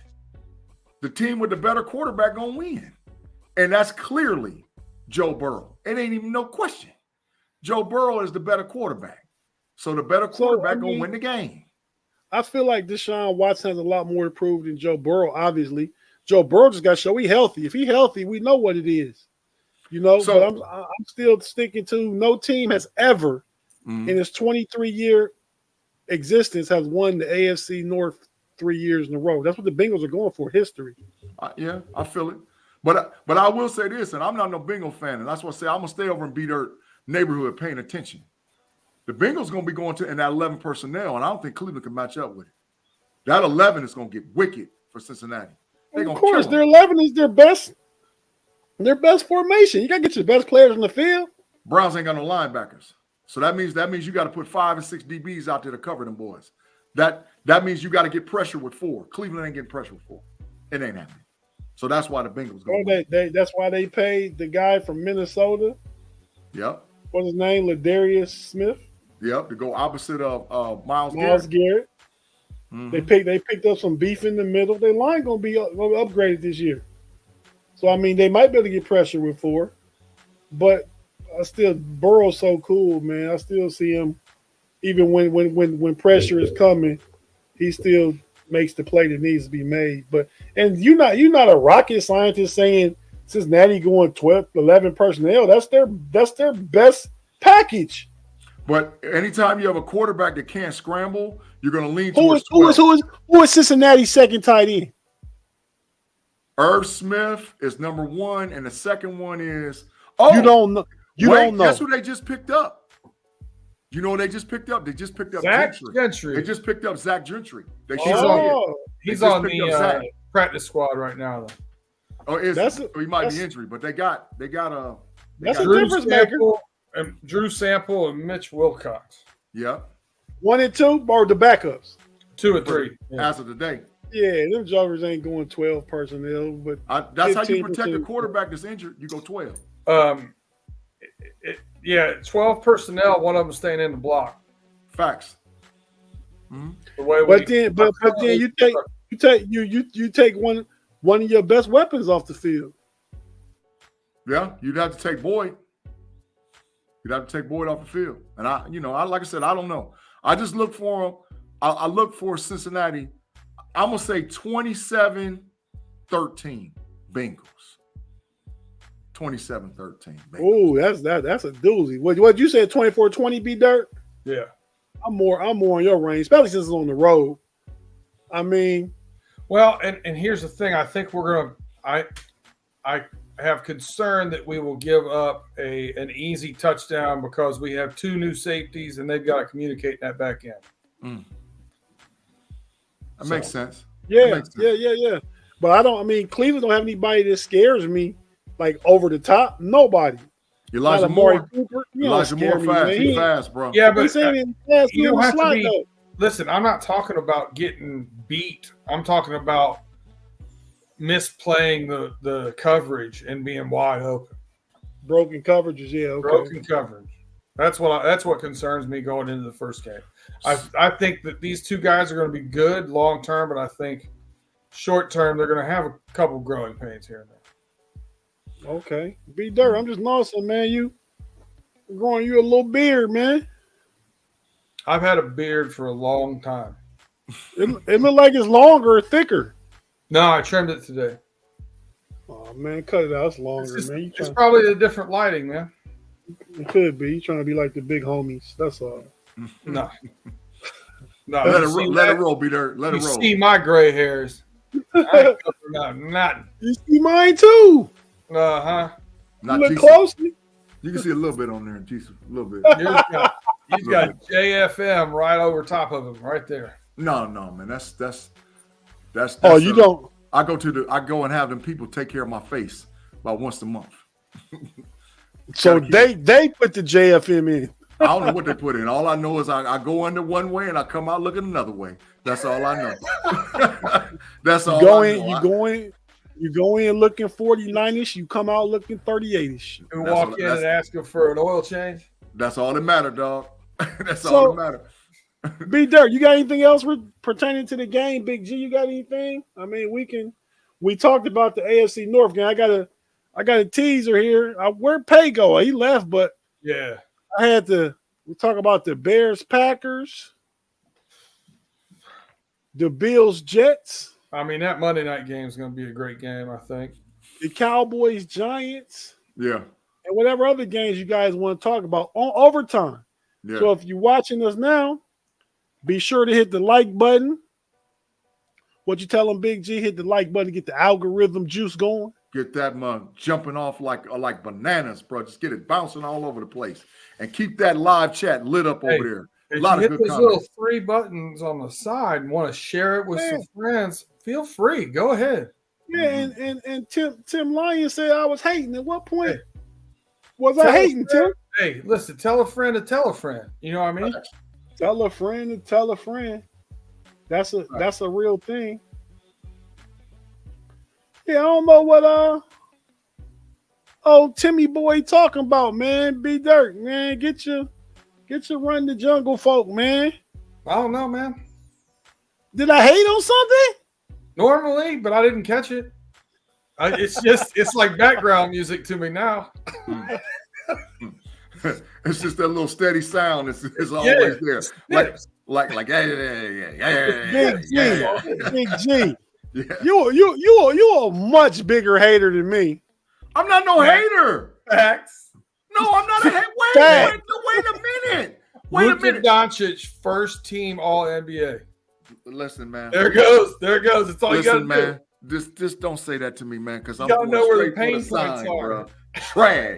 the team with the better quarterback gonna win. And that's clearly Joe Burrow. It ain't even no question. Joe Burrow is the better quarterback. So the better quarterback gonna win the game. I feel like Deshaun Watson has a lot more to prove than Joe Burrow, obviously. Joe Burrow just got to show he's healthy. If he's healthy, we know what it is. So, but I'm still sticking to no team has ever in its 23-year existence has won the AFC North 3 years in a row. That's what the Bengals are going for, history. Yeah, I feel it. But I will say this, and I'm not no Bengal fan, and that's why I say I'm going to stay over in B-Dirt neighborhood paying attention. The Bengals going to be going to in that 11 personnel, and I don't think Cleveland can match up with it. That 11 is going to get wicked for Cincinnati. Of course, their 11 is their best formation. You got to get your best players on the field. Browns ain't got no linebackers. So that means you got to put 5 and 6 DBs out there to cover them boys. That means you got to get pressure with 4. Cleveland ain't getting pressure with 4. It ain't happening. So that's why the Bengals go. That's why they paid the guy from Minnesota. Yep. What's his name? Ladarius Smith. Yep. To go opposite of Myles Garrett. Mm-hmm. They picked up some beef in the middle. Their line gonna be upgraded this year. So I mean, they might be able to get pressure with 4, but Burrow's so cool, man. I still see him, even when pressure is coming, he still makes the play that needs to be made. And you're not a rocket scientist saying Cincinnati going 12, 11 personnel. That's their best package. But anytime you have a quarterback that can't scramble, you're going to lean towards 12. Who is Cincinnati's second tight end? Irv Smith is number 1, and the second one is you don't know. Guess who they just picked up? You know what they just picked up? They just picked up Zach Gentry. They just picked up Zach Gentry. He's on the practice squad right now, though. He might be injured, but they got a difference maker. And Drew Sample and Mitch Wilcox. Yeah. 1 and 2 or the backups? 2 and 3. As of today. Yeah, them joggers ain't going 12 personnel, but that's how you protect a quarterback that's injured. You go 12. Yeah, 12 personnel. One of them staying in the block. Facts. The way But then you take one of your best weapons off the field. Yeah, you'd have to take Boyd. You'd have to take Boyd off the field. And I like I said, I don't know. I just look for him. I look for Cincinnati. I'm gonna say 27-13 Bengals. 27-13. Oh, that's a doozy. What you said, 24-20 B Dirt? Yeah. I'm more in your range, especially since it's on the road. I mean, well, and here's the thing. I think we're gonna. I have concern that we will give up an easy touchdown because we have two new safeties and they've got to communicate that back end. That makes sense. Yeah. But Cleveland don't have anybody that scares me like over the top. Nobody. Elijah Moore. Elijah Moore fast. He's fast, bro. Yeah, but you don't have to be. Listen, I'm not talking about getting beat. I'm talking about misplaying the coverage and being wide open. Broken coverages, yeah. Okay. Broken coverage. That's what concerns me going into the first game. I think that these two guys are going to be good long term, but I think short term they're going to have a couple growing pains here and there. Okay. B Dirt, I'm just noticing, man, you growing you a little beard, man. I've had a beard for a long time. It look like it's longer or thicker. No, I trimmed it today. Oh man, cut it out. It's longer, man. It's probably a different lighting, man. It could be. You trying to be like the big homies. That's all. No. Let it roll, B Dirt. Let it roll. You see my gray hairs. I ain't covering nothing. You see mine too. Uh-huh. Look closely. You can see a little bit on there, Jesus. A little bit. He's got JFM right over top of him, right there. No, man. That's oh, you don't. I go and have them people take care of my face about once a month. So they put the JFM in. I don't know what they put in. All I know is I go under one way and I come out looking another way. That's all I know. That's all I know. You go in looking 49ish, you come out looking 38ish. And walk in and ask him for an oil change. That's all that matter, dog. That's all that matter. B Dirt, you got anything else pertaining to the game? Big G, you got anything? I mean, we talked about the AFC North game. I got a teaser here. Where'd Pay go? He left, but yeah, we talk about the Bears, Packers, the Bills, Jets. I mean, that Monday night game is going to be a great game, I think. The Cowboys, Giants. Yeah. And whatever other games you guys want to talk about on overtime. Yeah. So if you're watching us now, be sure to hit the like button. What you tell them, Big G, hit the like button, get the algorithm juice going. Get that mug jumping off like bananas, bro. Just get it bouncing all over the place. And keep that live chat lit up over there. If you hit those little 3 buttons on the side and want to share it with some friends, feel free. Go ahead. Yeah, and Tim Lyon said I was hating. At what point was I hating, Tim? Hey, listen, tell a friend to tell a friend. You know what I mean? Tell a friend to tell a friend. That's a real thing. Yeah, I don't know what Timmy boy talking about, man. B Dirt, man. Get your run the jungle folk, man. I don't know, man. Did I hate on something? Normally, but I didn't catch it. It's like background music to me now. It's just that little steady sound. It's always there. Like yeah. Big G. Yeah. You a much bigger hater than me. I'm not no hater. Facts. No, I'm not a hater. Wait a minute. Luka Doncic, first team All NBA. Listen, man. There it goes. It's all you got to man. Just don't say that to me, man, because I'm going know where the pain points are. Bro.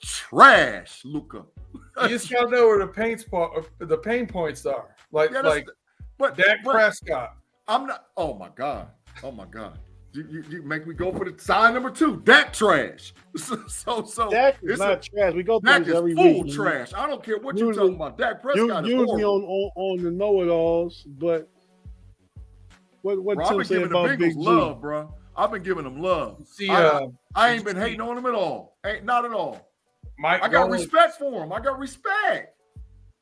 Trash, Luka. You just gotta know where the pain points are. But Dak Prescott. I'm not. Oh my god. You make me go for the sign number 2. Dak trash. So Dak is not trash. We go through Dak this every full week. Trash. I don't care what you're talking about. Dak Prescott is usually on the know-it-alls, but what bro, Tim say about Big G? Love, bro. I've been giving them love. See, I ain't been hating on them at all. Ain't not at all. Mike. I got Golick, respect for him. I got respect.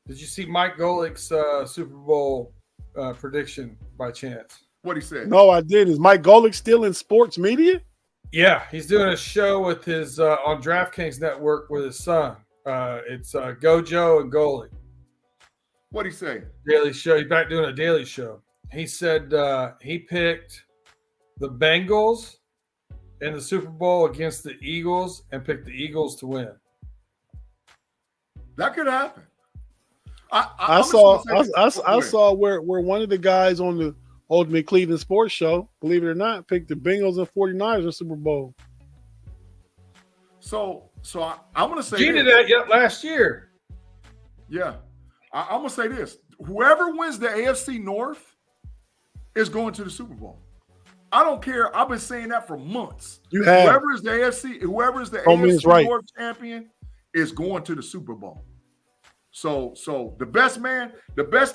Did you see Mike Golick's Super Bowl prediction by chance? What he said? No, I did. Is Mike Golick still in sports media? Yeah, he's doing a show with his on DraftKings Network with his son. It's Gojo and Golick. What he say? Daily show. He's back doing a daily show. He said he picked the Bengals in the Super Bowl against the Eagles and picked the Eagles to win. That could happen. I saw where one of the guys on the Ultimate Cleveland Sports Show, believe it or not, picked the Bengals and 49ers in the Super Bowl. So I'm going to say He did that last year. Yeah. I'm going to say this. Whoever wins the AFC North is going to the Super Bowl. I don't care. I've been saying that for months. You have. Whoever is the AFC North champion is going to the Super Bowl. So the best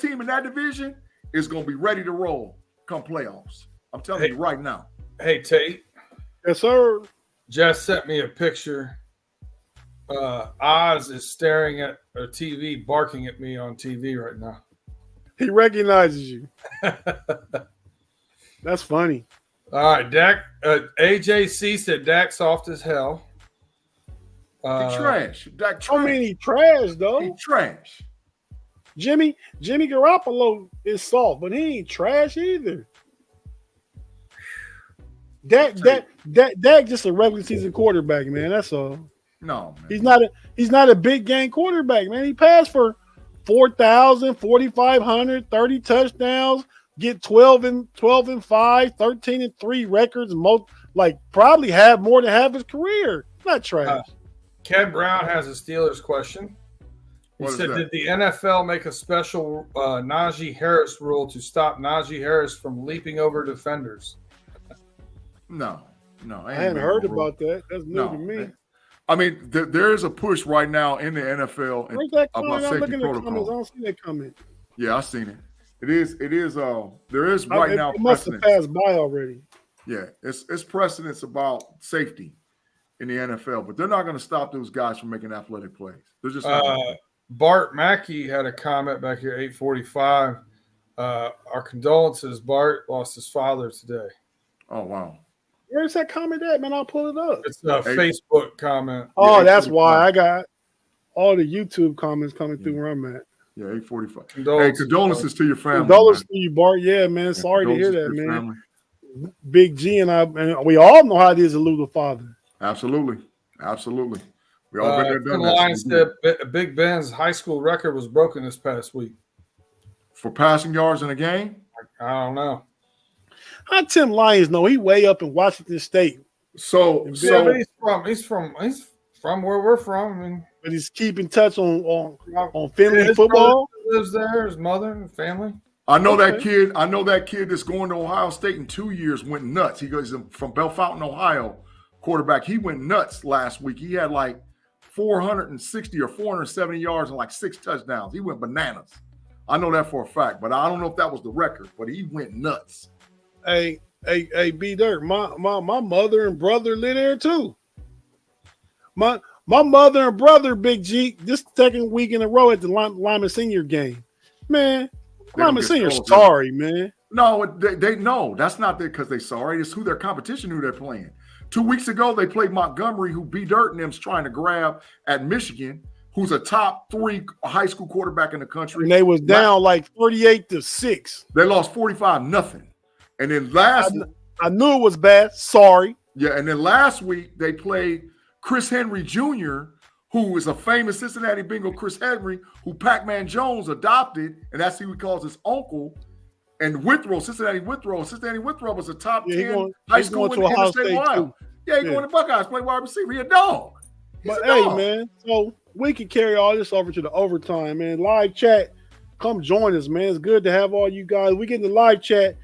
team in that division is going to be ready to roll come playoffs. I'm telling you right now. Hey, Tate. Yes, sir. Jess sent me a picture. Oz is staring at a TV, barking at me on TV right now. He recognizes you. That's funny. All right, Dak. AJC said Dak's soft as hell. He trash. Dak trash. I mean, he trash, though. He trash. Jimmy Garoppolo is soft, but he ain't trash either. Dak just a regular season quarterback, man. That's all. No, man. He's not a big game quarterback, man. He passed for 4,000, 4,500, 30 touchdowns, get 12 and 5, 13 and 3 records, probably have more than half his career. Not trash. Ken Brown has a Steelers question. He said, did the NFL make a special Najee Harris rule to stop Najee Harris from leaping over defenders? No. I hadn't heard about that. That's new to me. I mean, there is a push right now in the NFL about safety protocol. I don't see that comment. Yeah, I've seen it. There is right now it must have passed by already. Yeah, it's precedence about safety in the NFL, but they're not going to stop those guys from making athletic plays. They're just Bart Mackey had a comment back here, 8:45. Our condolences. Bart lost his father today. Oh, wow. Where's that comment at, man? I'll pull it up. It's a Facebook comment. Oh, that's why I got all the YouTube comments coming through where I'm at. Yeah, 8:45. Hey, condolences to your family. Condolences to you, Bart. Yeah, man. Sorry to hear that, man. Family. Big G and we all know how it is to lose a father. Absolutely. We all been there, done that. Lions said Big Ben's high school record was broken this past week. For passing yards in a game? I don't know. How Tim Lyons know? He way up in Washington State. He's from where we're from. I mean, but he's keeping touch on Finley football. Lives there, his mother and family. I know that kid that's going to Ohio State in 2 years went nuts. He goes from Bellefontaine, Ohio, quarterback. He went nuts last week. He had like 460 or 470 yards and like 6 touchdowns. He went bananas. I know that for a fact, but I don't know if that was the record, but he went nuts. Hey, B Dirt, my mother and brother live there too. My mother and brother, Big G, this second week in a row at the Lyman Senior game. Man, Lyman Senior's sorry, man. No, they no, that's not because they're sorry. It's who their competition, who they're playing. 2 weeks ago, they played Montgomery, who B Dirt and them's trying to grab at Michigan, who's a top 3 high school quarterback in the country. And they was down like 38-6. They lost 45-0. And then I knew it was bad. Sorry. Yeah, and then last week they played Chris Henry Jr., who is a famous Cincinnati Bengal, Chris Henry, who Pac-Man Jones adopted, and that's who he calls his uncle. And Cincinnati Withrow was a top 10 high school in the state of Ohio. Yeah, he's going to Buckeyes, play wide receiver. He a dog. But hey, man, so we can carry all this over to the overtime, man. Live chat, come join us, man. It's good to have all you guys. We get in the live chat.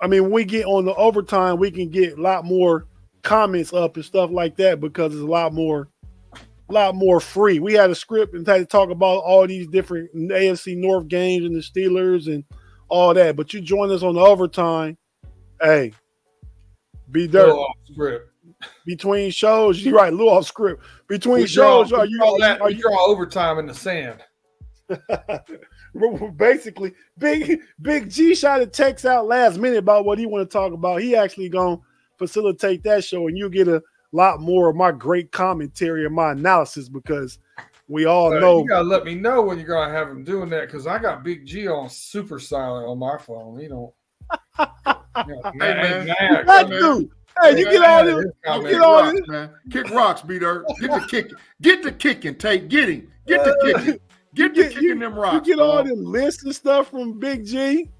I mean, when we get on the overtime, we can get a lot more comments up and stuff like that because it's a lot more free. We had a script and had to talk about all these different AFC North games and the Steelers and all that. But you join us on the overtime. Hey, B Dirt. Script. between shows, you're right, a little off script. Between We shows, draw, are we you draw are you draw overtime in the sand. basically Big G shot a text out last minute about what he want to talk about. He actually gonna facilitate that show, and you get a lot more of my great commentary and my analysis because we all know You gotta let me know when you're gonna have him doing that because I got Big G on super silent on my phone. He don't. man. that dude. Hey, you get all this. You get all this, man. Kick rocks, B-Dirt. Get the kicking. Get the kicking, Tate. Get him. Get the kicking. Get the kicking them rocks. You get all them lists and stuff from Big G.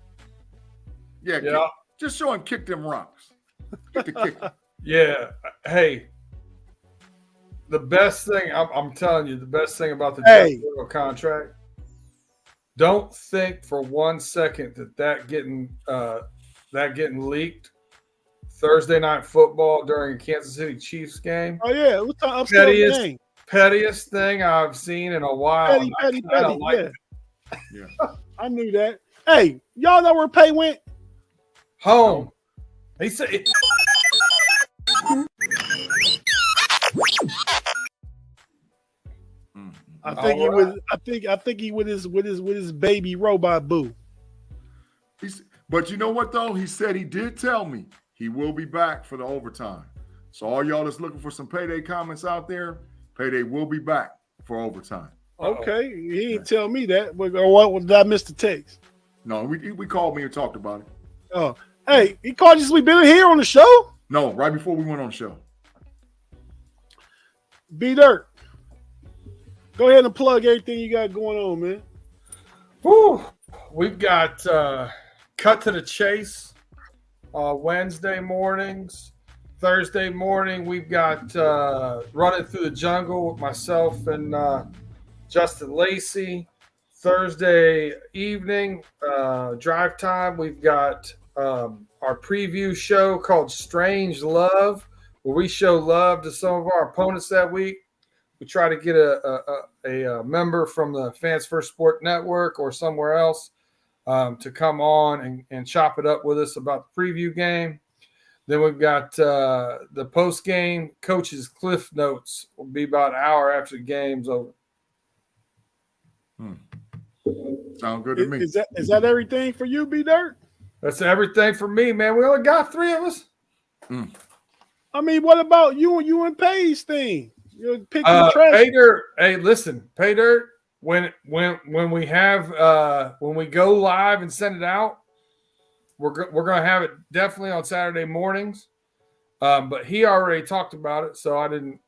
Yeah. Just show him kick them rocks. Get the kicking. Yeah. Hey, the best thing I'm telling you, the best thing about the Burrow contract. Don't think for 1 second that getting leaked Thursday night football during a Kansas City Chiefs game. Oh yeah, it was the pettiest thing I've seen in a while. Petty. Yeah. I knew that. Hey, y'all know where Pay went? Home. He said. I think he with his baby robot boo. But you know what though? He said he did tell me he will be back for the overtime. So all y'all that's looking for some Payday comments out there, Payday will be back for overtime. Okay, he didn't tell me that. Or what? Did I miss the text? No, we called me and talked about it. Oh, hey, he called you since we've been here on the show? No, right before we went on the show. B-Dirt, go ahead and plug everything you got going on, man. Whew. We've got Cut to the Chase Wednesday mornings. Thursday morning, we've got Running Through the Jungle with myself and Justin Lacey. Thursday evening, drive time, we've got our preview show called Strange Love, where we show love to some of our opponents that week. We try to get a member from the Fans First Sport Network or somewhere else to come on and chop it up with us about the preview game. Then we've got the post-game coaches' cliff notes. Will be about an hour after the game's over. Sound good to me. Is that everything for you, B-Dirt? That's everything for me, man. We only got 3 of us. I mean, what about you and Pay's thing? You're picking trash. Pay Dirt. Hey, listen, Pay Dirt. When we have when we go live and send it out, we're gonna have it definitely on Saturday mornings. But he already talked about it, so I didn't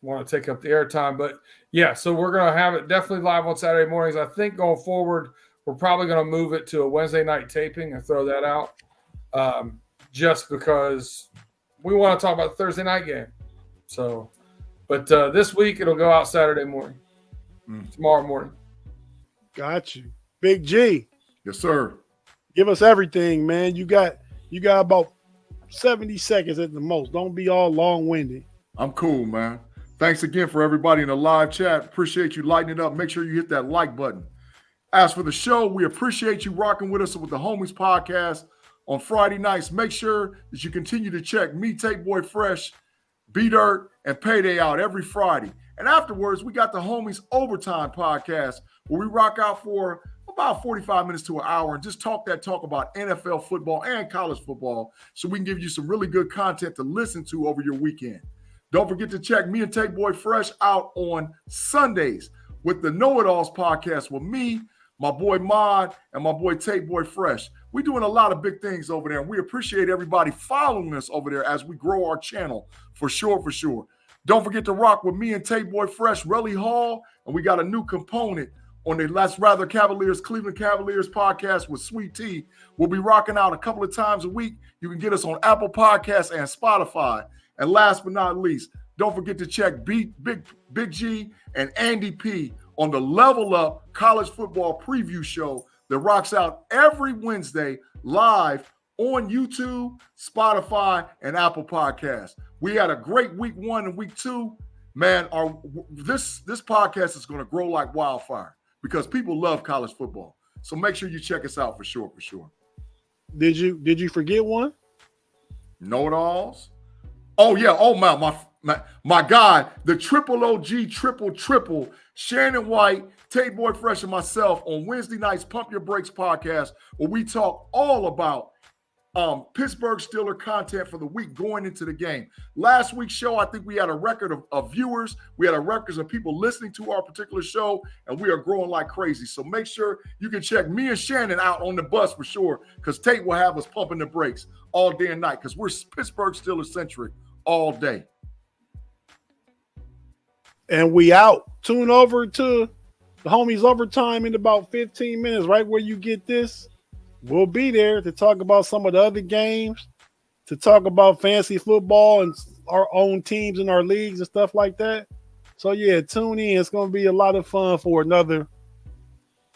want to take up the airtime. But yeah, so we're gonna have it definitely live on Saturday mornings. I think going forward, we're probably gonna move it to a Wednesday night taping and throw that out, just because we want to talk about the Thursday night game. So, but this week it'll go out Saturday morning. Tomorrow morning. Got you. Big G. Yes, sir. Give us everything, man. You got about 70 seconds at the most. Don't be all long-winded. I'm cool, man. Thanks again for everybody in the live chat. Appreciate you lighting it up. Make sure you hit that like button. As for the show, we appreciate you rocking with us with the Homies Podcast on Friday nights. Make sure that you continue to check me, Tate Boy Fresh, B-Dirt, and Payday out every Friday. And afterwards, we got the Homies Overtime Podcast where we rock out for about 45 minutes to an hour and just talk about NFL football and college football so we can give you some really good content to listen to over your weekend. Don't forget to check me and Tate Boy Fresh out on Sundays with the Know-It-Alls Podcast with me, my boy Mod, and my boy Tate Boy Fresh. We're doing a lot of big things over there, and we appreciate everybody following us over there as we grow our channel for sure. Don't forget to rock with me and Tate Boy Fresh, Relly Hall, and we got a new component on the Let's Rather Cavaliers, Cleveland Cavaliers podcast with Sweet Tea. We'll be rocking out a couple of times a week. You can get us on Apple Podcasts and Spotify. And last but not least, don't forget to check Big G and Andy P on the Level Up College Football Preview Show that rocks out every Wednesday live on YouTube, Spotify, and Apple Podcasts. We had a great week 1 and week 2. Man, this podcast is going to grow like wildfire because people love college football. So make sure you check us out for sure. Did you forget one? Know-It-Alls, Oh yeah. Oh my God. The triple OG triple. Shannon White, Tate Boy Fresh, and myself on Wednesday nights Pump Your Brakes podcast, where we talk all about Pittsburgh Steelers content for the week going into the game. Last week's show, I think we had a record of viewers. We had a record of people listening to our particular show, and we are growing like crazy. So make sure you can check me and Shannon out on the bus for sure, because Tate will have us pumping the brakes all day and night, because we're Pittsburgh Steelers centric all day. And we out. Tune over to the homies overtime in about 15 minutes, right where you get this. We'll be there to talk about some of the other games, to talk about fantasy football and our own teams and our leagues and stuff like that. So, yeah, tune in. It's going to be a lot of fun for another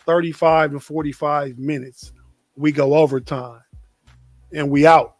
35 to 45 minutes. We go overtime, and we out.